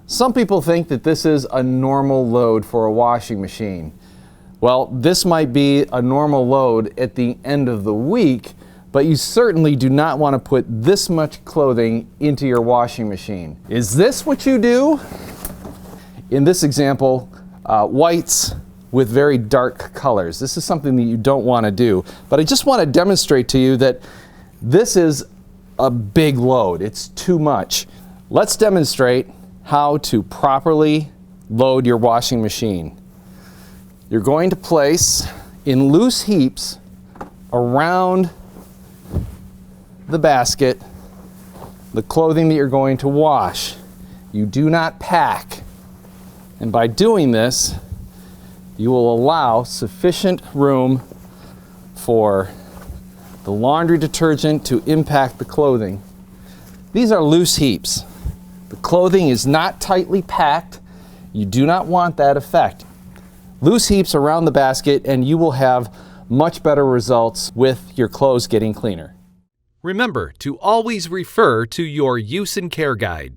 Some people think that this is a normal load for a washing machine. Well, this might be a normal load at the end of the week, but you certainly do not want to put this much clothing into your washing machine. Is this what you do? In this example, whites with very dark colors. This is something that you don't want to do, but I just want to demonstrate to you that this is a big load. It's too much. Let's demonstrate how to properly load your washing machine. You're going to place in loose heaps around the basket the clothing that you're going to wash. You do not pack. And by doing this, you will allow sufficient room for the laundry detergent to impact the clothing. These are loose heaps. The clothing is not tightly packed. You do not want that effect. Loose heaps around the basket and you will have much better results with your clothes getting cleaner. Remember to always refer to your use and care guide.